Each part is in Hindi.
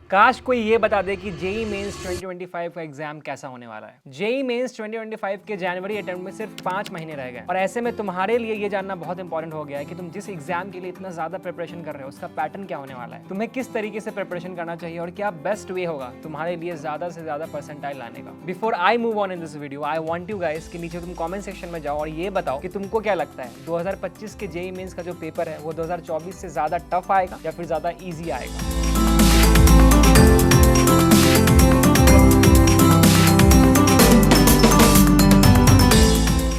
काश कोई ये बता दे कि जेई मेंस 2025 का एग्जाम कैसा होने वाला है। जेई मेंस 2025 के जनवरी अटेम्प्ट में सिर्फ 5 महीने रह गए और ऐसे में तुम्हारे लिए ये जानना बहुत इंपॉर्टेंट हो गया है कि तुम जिस एग्जाम के लिए इतना ज्यादा प्रिपरेशन कर रहे हो उसका पैटर्न क्या होने वाला है, तुम्हें किस तरीके से प्रिपरेशन करना चाहिए और क्या बेस्ट वे होगा तुम्हारे लिए ज्यादा से ज्यादा परसेंटाइल लाने का। Before I move on in this video, I want you guys कि नीचे तुम कमेंट सेक्शन में जाओ और ये बताओ कि तुमको क्या लगता है 2025 के जेई मेंस का जो पेपर है वो 2024 से ज्यादा टफ आएगा या फिर ज्यादा ईजी आएगा।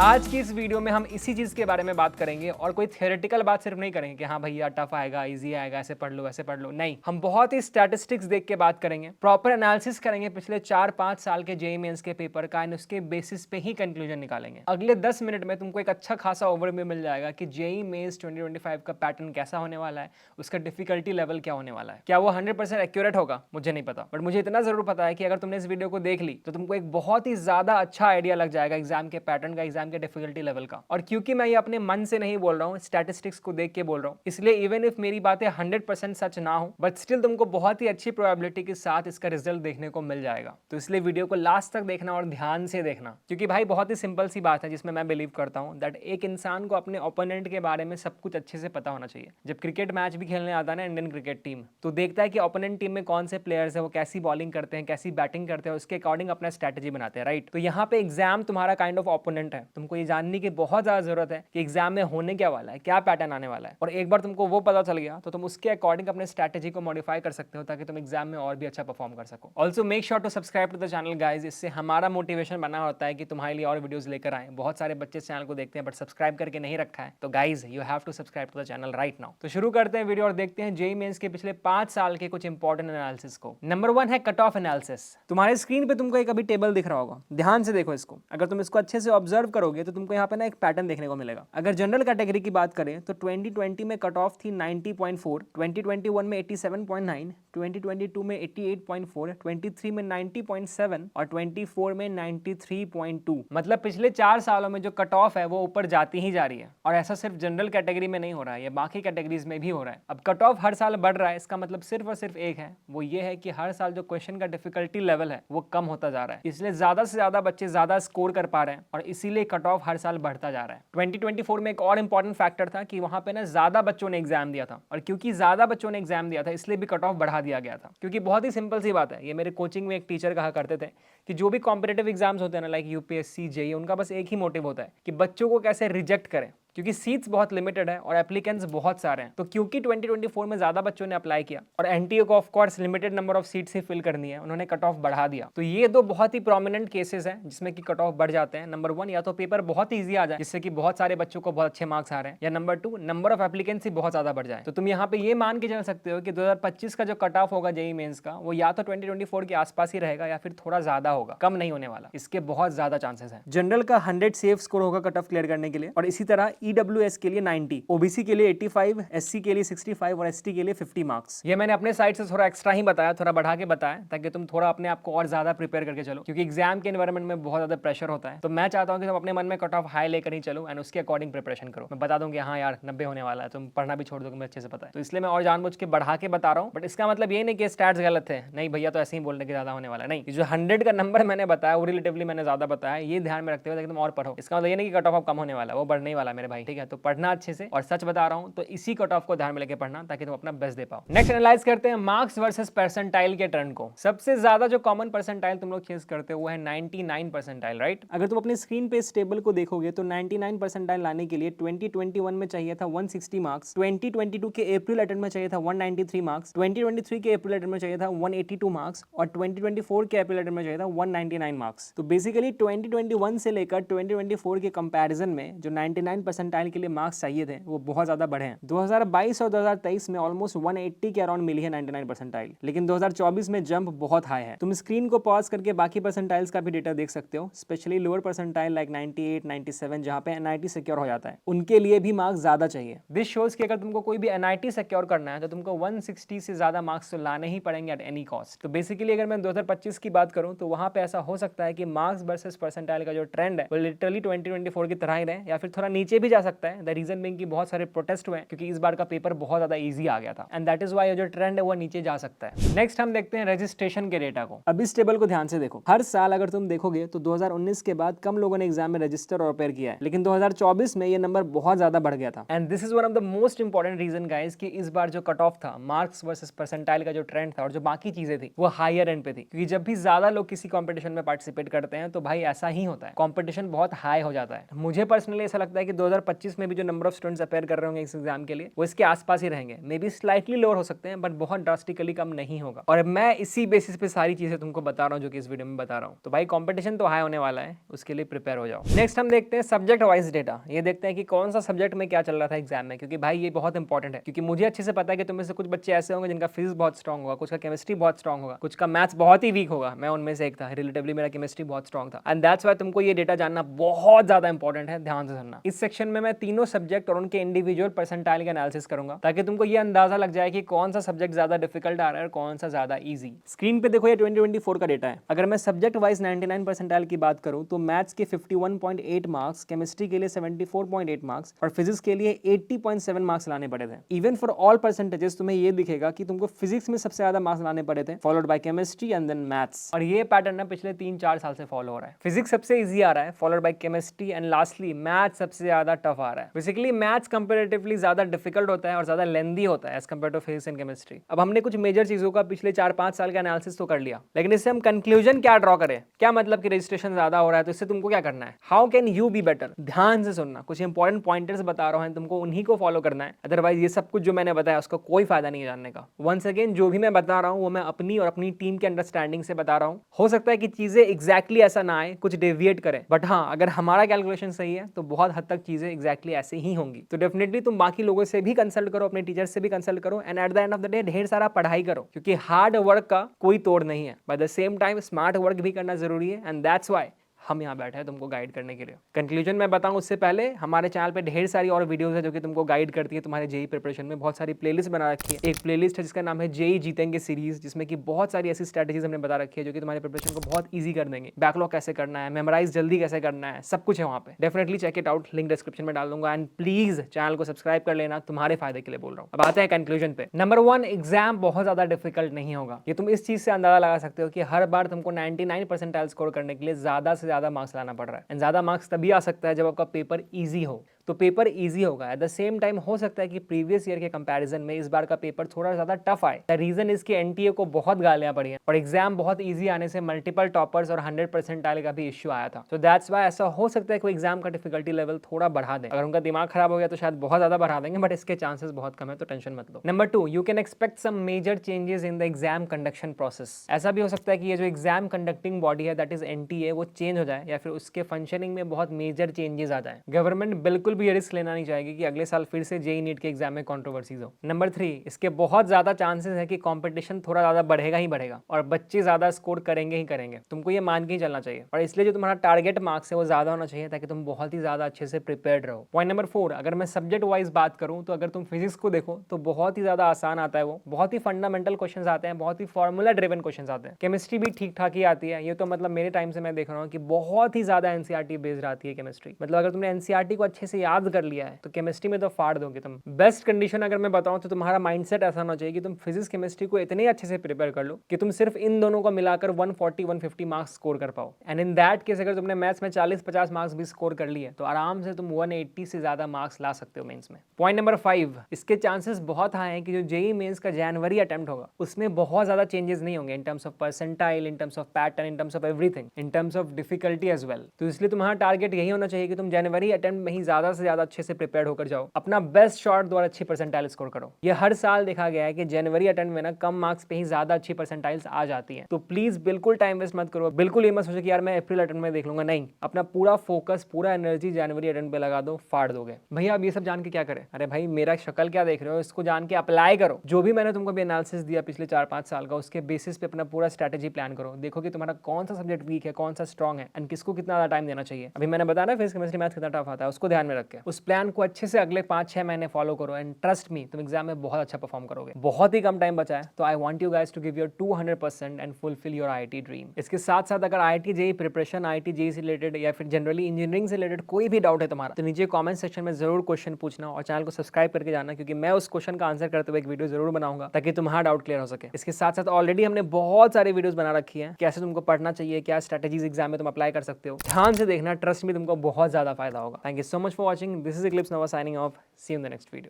आज की इस वीडियो में हम इसी चीज के बारे में बात करेंगे और कोई थियोरेटिकल बात सिर्फ नहीं करेंगे कि हाँ भैया टफ आएगा, इजी आएगा, ऐसे पढ़ लो वैसे पढ़ लो। नहीं, हम बहुत ही स्टैटिस्टिक्स देख के बात करेंगे, प्रॉपर एनालिसिस करेंगे पिछले 4-5 साल के जेईई मेंस के पेपर का एंड उसके बेसिस पे ही कंक्लूजन निकालेंगे। अगले 10 मिनट में तुमको एक अच्छा खासा ओवरव्यू मिल जाएगा कि जेईई मेंस 2025 का पैटर्न कैसा होने वाला है, उसका डिफिकल्टी लेवल क्या होने वाला है। क्या वो 100% एक्यूरेट होगा मुझे नहीं पता, बट मुझे इतना जरूर पता है कि अगर तुमने इस वीडियो को देख ली तो तुमको एक बहुत ही ज्यादा अच्छा आइडिया लग जाएगा एग्जाम के पैटर्न का, एग्जाम के डिफिकल्टी लेवल का। और क्योंकि मैं ये अपने मन से नहीं बोल रहा हूँ, स्टैटिस्टिक्स को देख के बोल रहा हूँ, इसलिए इवन इफ मेरी बातें 100% सच ना हो बट स्टिल तुमको बहुत ही अच्छी प्रोबेबिलिटी के साथ इसका रिजल्ट देखने को मिल जाएगा। तो इसलिए वीडियो को लास्ट तक देखना और ध्यान से देखना, क्योंकि भाई बहुत ही सिंपल सी बात है जिसमें मैं बिलीव करता हूँ दैट एक इंसान को अपने ओपोनेंट के बारे में सब कुछ अच्छे से पता होना चाहिए। जब क्रिकेट मैच भी खेलने आता है ना इंडियन क्रिकेट टीम, तो देखता है कि ओपोनेंट टीम में कौन से प्लेयर्स है, वो कैसी बॉलिंग करते हैं, कैसी बैटिंग करते हैं, उसके अकॉर्डिंग अपना स्ट्रेटेजी बनाते हैं, राइट। तो यहाँ पे एग्जाम तुम्हारा काइंड ऑफ ओपोनेंट है। तुमको ये जानने की बहुत ज्यादा जरूरत है कि एग्जाम में होने क्या वाला है, क्या पैटर्न आने वाला है। और एक बार तुमको वो पता चल गया तो तुम उसके अकॉर्डिंग अपने स्ट्रेटेजी को मॉडिफाई कर सकते हो ताकि तुम एग्जाम में और भी अच्छा परफॉर्म कर सको। Also make sure to subscribe to the channel guys, इससे हमारा मोटिवेशन बना होता है कि तुम्हारे लिए और वीडियोस लेकर आए। बहुत सारे बच्चे चैनल को देखते हैं बट सब्सक्राइब करके नहीं रखा है, तो guys you have to subscribe to the channel right now. तो शुरू करते हैं वीडियो और देखते हैं जेईई मेंस के पिछले 5 साल के कुछ इंपॉर्टेंट एनालिसिस को। नंबर 1 है कट ऑफ एनालिसिस। तुम्हारे स्क्रीन पे तुमको एक अभी टेबल दिख रहा होगा, ध्यान से देखो इसको। अगर तुम इसको अच्छे से ऑब्जर्व करोगे तो तुमको यहाँ पे ना एक पैटर्न देखने को मिलेगा। अगर जनरल कैटेगरी की बात करें तो 2020 में कट ऑफ थी 90.4, 2021 में 87.9, 2022 में 88.4, 23 में 90.7 और 24 में 93.2। मतलब पिछले 4 सालों में जो कट ऑफ है वो ऊपर जाती ही जा रही है। और ऐसा सिर्फ जनरल कैटेगरी में नहीं हो रहा है, ये बाकी कैटेगरीज में भी हो रहा है। अब कट ऑफ हर साल बढ़ रहा है, इसका मतलब सिर्फ और सिर्फ एक है, वो ये है कि हर साल जो क्वेश्चन का डिफिकल्टी लेवल है वो कम होता जा रहा है। इसलिए ज्यादा से ज्यादा बच्चे ज्यादा स्कोर कर पा रहे हैं और इसीलिए कट ऑफ हर साल बढ़ता जा रहा है। 2024 में एक और इंपॉर्टेंट फैक्टर था कि वहां पे ना ज्यादा बच्चों ने एग्जाम दिया था, और क्योंकि ज्यादा बच्चों ने एग्जाम दिया था इसलिए भी कट ऑफ बढ़ा दिया गया था। क्योंकि बहुत ही सिंपल सी बात है, ये मेरे कोचिंग में एक टीचर कहा करते थे कि जो भी कॉम्पिटेटिव एग्जाम्स होते हैं ना लाइक यूपीएससी जेईई, उनका बस एक ही मोटिव होता है कि बच्चों को कैसे रिजेक्ट करें, क्योंकि सीट्स बहुत लिमिटेड है और एप्लीकेंट्स बहुत सारे हैं। तो क्योंकि 2024 में ज्यादा बच्चों ने अप्लाई किया और एनटीए को of course limited number of seats ही फिल करनी है, उन्होंने कट ऑफ बढ़ा दिया। तो ये दो बहुत ही प्रोमिनेंट केसेस हैं जिसमें कि कट ऑफ बढ़ जाते हैं। नंबर 1, या तो पेपर बहुत ईजी आ जाए जिससे कि बहुत सारे बच्चों को बहुत अच्छे मार्क्स आ रहे हैं, या नंबर 2, नंबर ऑफ एप्लीकेंट्स ही बहुत ज्यादा बढ़ जाए। तो तुम यहाँ पे ये मान के चल सकते हो कि 2025 का जो कट ऑफ होगा जेईई मेंस का वो या तो 2024 के आसपास ही रहेगा या फिर थोड़ा ज्यादा होगा, कम नहीं होने वाला। इसके बहुत ज्यादा चांसेस हैं। जनरल का 100 सेफ स्कोर होगा कट ऑफ क्लियर करने के लिए, और इसी तरह ईडब्ल्यूएस के लिए 90, ओबीसी के लिए 85, एससी के लिए 65 और एसटी के लिए 50 मार्क्स। ये मैंने अपने साइड से थोड़ा एक्स्ट्रा ही बताया, थोड़ा बढ़ा के बताया ताकि तुम थोड़ा अपने आप को और ज्यादा प्रिपेयर करके चलो, क्योंकि एग्जाम के एनवायरनमेंट में बहुत ज्यादा प्रेशर होता है। तो मैं चाहता हूं कि तुम अपने मन में कट ऑफ हाई लेकर ही चलो एंड उसके अकॉर्डिंग प्रिपरेशन करो। मैं बता दूं कि हाँ यार 90 होने वाला है, तुम पढ़ना भी छोड़ दो, मुझे अच्छे से पता है। तो इसलिए मैं और जानबूझ के बढ़ा के बता रहा हूँ, बट इसका मतलब ये नहीं कि स्टैट्स गलत है, नहीं भैया तो ऐसे ही बोलने के ज्यादा होने वाला नहीं। जो 100 का नंबर मैंने बताया वो रिलेटिवली मैंने ज्यादा बताया, ये ध्यान में रखते हुए ताकि तुम और पढ़ो। इसका मतलब ये नहीं कि कट ऑफ कम होने वाला, वो बढ़ने वाला मेरे भाई, ठीक है। तो पढ़ना अच्छे से, और सच बता रहा हूं तो इसी कट ऑफ को ध्यान में लेके पढ़ना ताकि तुम अपना बेस्ट दे पाओ। नेक्स्ट एनालाइज करते हैं मार्क्स वर्सेस परसेंटाइल के ट्रेंड को। सबसे ज्यादा जो कॉमन परसेंटाइल तुम लोग चेस करते हो वो है 99 परसेंटाइल, राइट। अगर तुम अपनी स्क्रीन पे इस टेबल को देखोगे तो 99 परसेंटाइल लाने के लिए 2021 में चाहिए था 160 मार्क्स, 2022 के अप्रैल अटेम्प्ट में चाहिए था 193 मार्क्स, 2023 के अप्रैल अटेम्प्ट में चाहिए था 182 मार्क्स और 2024 के अप्रैल अटेम्प्ट में चाहिए था 199 मार्क्स। तो बेसिकली 2021 से लेकर 2024 के कंपैरिजन में जो 99 परसेंटाइल के लिए मार्क्स चाहिए थे वो बहुत ज्यादा बढ़े हैं। 2022 और 2023 में ऑलमोस्ट 180 के अराउंड मिली है 99 परसेंटाइल, लेकिन 2024 में जंप बहुत हाई है। तुम स्क्रीन को पॉज करके बाकी परसेंटाइल्स का भी डेटा देख सकते हो, स्पेशली लोअर परसेंटाइल लाइक 98, 97 जहां पे एनआईटी सिक्योर हो जाता है, उनके लिए भी मार्क्स ज्यादा चाहिए। दिस शोज कि अगर तुमको कोई भी एनआईटी सिक्योर करना है तो तुमको 160 से ज्यादा मार्क्स तो लाने ही पड़ेंगे एट एनी कॉस्ट। तो बेसिकली अगर मैं 2025 की बात करूं तो वहां पे ऐसा हो सकता है कि मार्क्स वर्सेस परसेंटाइल का जो ट्रेंड है वो लिटरली 2024 की तरह ही रहे या फिर थोड़ा नीचे भी जा सकता है। द रीजन बीइंग कि बहुत सारे प्रोटेस्ट हुए क्योंकि इस बार का पेपर बहुत ज्यादा ईजी आ गया था एंड दैट इज व्हाई जो ट्रेंड है वो नीचे जा सकता है। नेक्स्ट हम देखते हैं रजिस्ट्रेशन के डेटा को। अब इस टेबल को ध्यान से देखो, हर साल अगर तुम देखोगे तो 2019 के बाद कम लोगों ने एग्जाम में रजिस्टर और अपेयर किया है, लेकिन 2024 में ये नंबर बहुत ज्यादा बढ़ गया था and this is one of the most important reason guys कि इस बार जो कट ऑफ था, मार्क्स वर्सेस परसेंटाइल का जो ट्रेंड था और जो बाकी चीजें थी वो हायर एंड पे थी, क्योंकि जब भी ज्यादा लोग किसी कंपटीशन में पार्टिसिपेट करते हैं तो भाई ऐसा ही होता है, कंपटीशन बहुत हाई हो जाता है। मुझे पर्सनली ऐसा लगता है कि 2025 में भी जो नंबर ऑफ स्टूडेंट्स अपेयर कर रहे होंगे इस एग्जाम के लिए वो इसके आसपास ही रहेंगे, मे बी स्लाइटली लोअर हो सकते हैं बट बहुत ड्रास्टिकली कम नहीं होगा। और मैं इसी बेसिस पे सारी चीजें तुमको बता रहा हूँ जो कि इस वीडियो में बता रहा हूँ। तो भाई कंपटीशन तो हाई होने वाला है, उसके लिए प्रिपेयर हो जाओ। नेक्स्ट हम देखते हैं सब्जेक्ट वाइज डेटा। ये देखते हैं कि कौन सा सब्जेक्ट में क्या चल रहा था एग्जाम में, क्योंकि भाई ये बहुत इंपॉर्टेंट है, क्योंकि मुझे अच्छे से पता है कि तुम में से कुछ बच्चे ऐसे होंगे जिनका फिजिक्स बहुत स्ट्रॉन्ग होगा, कुछ का केमिस्ट्री बहुत स्ट्रॉन्ग होगा, कुछ का मैथ्स बहुत ही वीक होगा। मैं उनमें से एक था, रिलेटिवली मेरा केमिस्ट्री बहुत स्ट्रॉन्ग था एंड दैट्स व्हाई तुमको ये डेटा जानना बहुत ज्यादा इंपॉर्टेंट है, ध्यान से सुनना। इस सेक्शन में मैं तीनों सब्जेक्ट और उनके इंडिविजुअल परसेंटाइल का एनालिसिस करूंगा ताकि तुमको ये अंदाजा लग जाए कि कौन सा सब्जेक्ट ज्यादा डिफिकल्ट आ रहा है और कौन सा ज्यादा इजी। स्क्रीन पे देखो ये 2024 का डेटा है। अगर मैं सब्जेक्ट वाइज 99 परसेंटाइल की बात करूं तो मैथ्स के 51.8 मार्क्स, केमिस्ट्री के लिए 74.8 मार्क्स और फिजिक्स के लिए 80.7 मार्क्स लाने पड़े थे। इवन फॉर ऑल परसेंटेजेस तुम्हें ये दिखेगा कि तुमको फिजिक्स में सबसे ज्यादा मार्क्स लाने पड़े थे, followed by chemistry and then maths. और ये पैटर्न ना पिछले 3-4 साल से फॉलो हो रहा है। फिजिक्स सबसे इजी आ रहा है, followed by chemistry and lastly maths सबसे ज्यादा टफ आ रहा है। बेसिकली मैथ्स कंपैरेटिवली ज्यादा डिफिकल्ट होता है और ज्यादा लेंथी होता है as compare to physics and chemistry. अब हमने कुछ मेजर चीजों का पिछले 4-5 साल का एनालिसिस तो कर लिया, लेकिन इससे हम कंक्लूजन क्या ड्रॉ करें, क्या मतलब कि रजिस्ट्रेशन ज्यादा हो रहा है तो इससे तुमको क्या करना है, how can you be better. ध्यान से सुनना, कुछ इंपॉर्टेंट पॉइंटर्स बता रहा हूं, तुमको उन्हीं को फॉलो करना है, अदरवाइज ये सब कुछ जो मैंने बताया उसका कोई फायदा नहीं है जानने का। वंस अगेन जो भी मैं बता रहा हूं वो मैं अपनी और अपनी टीम के अंडरस्टैंडिंग से बता रहा हूं। हो सकता है कि चीजें एग्जैक्टली ऐसा ना आए, कुछ डेविएट करें, बट हाँ अगर हमारा कैलकुलेशन सही है तो बहुत हद तक चीजें एग्जैक्टली ऐसे ही होंगी। तो डेफिनेटली तुम बाकी लोगों से भी कंसल्ट करो, अपने टीचर से भी कंसल्ट करो and at the end of the day ढेर सारा पढ़ाई करो, क्योंकि हार्ड वर्क का कोई तोड़ नहीं है। By the same time smart work भी करना जरूरी है एंड दैट्स व्हाई हम यहाँ बैठे हैं तुमको गाइड करने के लिए। कंक्लूजन में बताऊं उससे पहले हमारे चैनल पे ढेर सारी और वीडियोस है जो कि तुमको गाइड करती है तुम्हारे जेई प्रिपरेशन में। बहुत सारी प्लेलिस्ट बना रखी है। एक प्लेलिस्ट है जिसका नाम है जेई जीतेंगे सीरीज, जिसमें कि बहुत सारी ऐसी स्ट्रेटेजीज हमने बता रखी है जो कि तुम्हारे प्रिपरेशन को बहुत ईजी कर देंगे। बैकलॉग कैसे करना है, मेमोराइज जल्दी कैसे करना है, सब कुछ है वहाँ पे। Definitely check it out, link description में डाल दूंगा एंड प्लीज चैनल को सब्सक्राइब कर लेना, तुम्हारे फायदे के लिए बोल रहा हूँ। अब आते हैं कंक्लूजन पे। नंबर 1, एग्जाम बहुत ज्यादा डिफिकल्ट नहीं होगा। ये तुम इस चीज से अंदाजा लगा सकते हो कि हर बार तुमको 99 परसेंटाइल स्कोर करने के लिए ज्यादा से ज्यादा मार्क्स लाना पड़ रहा है एंड ज्यादा मार्क्स तभी आ सकता है जब आपका पेपर इजी हो। तो पेपर इजी होगा। एट द सेम टाइम हो सकता है कि प्रीवियस ईयर के कंपैरिजन में इस बार का पेपर थोड़ा ज्यादा टफ आए। द रीजन इसकी एनटीए को बहुत गालियां पड़ी हैं और एग्जाम बहुत इजी आने से मल्टीपल टॉपर्स और 100 परसेंटाइल का भी इश्यू आया था। सो दैट्स व्हाई ऐसा हो सकता है कि एग्जाम का डिफिकल्टी लेवल थोड़ा बढ़ा दें। अगर उनका दिमाग खराब हो गया तो शायद बहुत ज्यादा बढ़ा देंगे, बट इसके चांसेस बहुत कम है, तो टेंशन मत लो। Number 2, you can expect some major changes in the exam conduction process. ऐसा भी हो सकता है कि ये जो एग्जाम कंडक्टिंग बॉडी है दैट इज एनटीए वो चेंज हो जाए या फिर उसके फंक्शनिंग में बहुत मेजर चेंजेस आ जाए। गवर्नमेंट बिल्कुल भी ये रिस्क लेना नहीं कि अगले साल फिर से जेई नीट के एग्जाम में कंट्रोवर्सीज हो। नंबर 3, इसके बहुत ज्यादा चांसेस है कि कंपटीशन थोड़ा ज्यादा बढ़ेगा ही बढ़ेगा और बच्चे ज्यादा स्कोर करेंगे ही करेंगे। तुमको ये मान के ही चलना चाहिए और इसलिए जो तुम्हारा टारगेट मार्क्स है वो ज्यादा होना चाहिए ताकि तुम बहुत ही ज्यादा अच्छे से प्रिपेयर्ड रहो। पॉइंट नंबर 4, अगर मैं सब्जेक्ट वाइज बात करूं तो अगर तुम फिजिक्स को देखो तो बहुत ही ज्यादा आसान आता है, वो बहुत ही फंडामेंटल क्वेश्चन आते हैं, बहुत ही फॉर्मूला ड्रिवन क्वेश्चन आते हैं। केमिस्ट्री भी ठीक ठाक ही आती है। ये तो मतलब मेरे टाइम से मैं देख रहा हूँ कि बहुत ही ज्यादा एनसीईआरटी बेस्ड आती है केमिस्ट्री। मतलब अगर तुमने एनसीईआरटी को अच्छे से याद कर लिया है तो केमिस्ट्री में तो फाड़ दोगे तुम। बेस्ट कंडीशन अगर मैं बताऊं तो तुम्हारा माइंडसेट ऐसा होना चाहिए कि तुम फिजिक्स केमिस्ट्री को इतने अच्छे से प्रिपेयर कर लो कि तुम सिर्फ इन दोनों को मिलाकर 140-150 मार्क्स स्कोर कर पाओ। एंड इन दैट केस अगर तुमने मैथ्स में 40-50 मार्क्स भी स्कोर कर लिए तो आराम से तुम 180 से ज्यादा मार्क्स ला सकते हो मेंस में। पॉइंट नंबर 5, इसके चांसेस बहुत हाई हैं कि जो जेई मेंस का जनवरी अटेम्प्ट होगा उसमें बहुत ज्यादा चेंजेस नहीं होंगे in terms of percentile, in terms of pattern, in terms of everything, in terms of difficulty as well. तो इसलिए तुम्हारा टारगेट यही होना चाहिए कि तुम जनवरी अटेम्प्ट में ही ज्यादा से ज्यादा अच्छे से प्रिपेयर होकर जाओ, अपना बेस्ट शॉट द्वारा अच्छी परसेंटाइल स्कोर करो। ये हर साल देखा गया है कि जनवरी अटेम्प्ट में ना कम मार्क्स पे ही ज्यादा अच्छी परसेंटाइल्स आ जाती हैं। तो प्लीज बिल्कुल टाइम वेस्ट मत करो, बिल्कुल ये मत सोचो कि यार मैं अप्रैल अटेम्प्ट में देख लूंगा। नहीं, अपना पूरा फोकस, पूरा एनर्जी जनवरी अटेम्प्ट पे लगा दो, फाड़ दोगे। भैया अब ये सब जान के क्या करें? अरे भाई मेरा शक्ल क्या देख रहे हो, इसको जान के अप्लाई करो। जो भी मैंने तुमको भी एनालिसिस दिया पिछले 4-5 साल का, उसके बेसिस पे अपना पूरा स्ट्रेटेजी प्लान करो। देखो कि तुम्हारा कौन सा सब्जेक्ट वीक है, कौन सा स्ट्रॉन्ग है एंड किसको कितना टाइम देना चाहिए। अभी मैंने बताया ना फिजिक्स केमिस्ट्री मैथ्स कितना टफ आता है, उसको ध्यान में रखो। रख के उस प्लान को अच्छे से अगले 5-6 महीने फॉलो करो एंड ट्रस्ट मी तुम एग्जाम में बहुत अच्छा परफॉर्म करोगे। बहुत ही कम टाइम बचा है, तो I want you guys to give your 200% and fulfil your IIT dream. इसके साथ साथ अगर IIT JEE preparation, IIT JEE से रिलेटेड या फिर जनरली इंजीनियरिंग से रिलेटेड कोई भी डाउट है तुम्हारा, तो नीचे कमेंट सेक्शन में जरूर क्वेश्चन पूछना और चैनल को सब्सक्राइब करके जाना, क्योंकि मैं उस क्वेश्चन का आंसर करते हुए एक वीडियो जरूर बनाऊंगा ताकि तुम्हारा डाउट क्लियर हो सके। इसके साथ साथ ऑलरेडी हमने बहुत सारे वीडियोस बना रखी है, कैसे तुमको पढ़ना चाहिए, क्या स्ट्रेटेजीज एग्जाम में तुम अप्लाई कर सकते हो। ध्यान से देखना, ट्रस्ट में तुमको बहुत ज्यादा फायदा होगा। Thank you so much for watching. This is Eclipse Nova signing off. See you in the next video.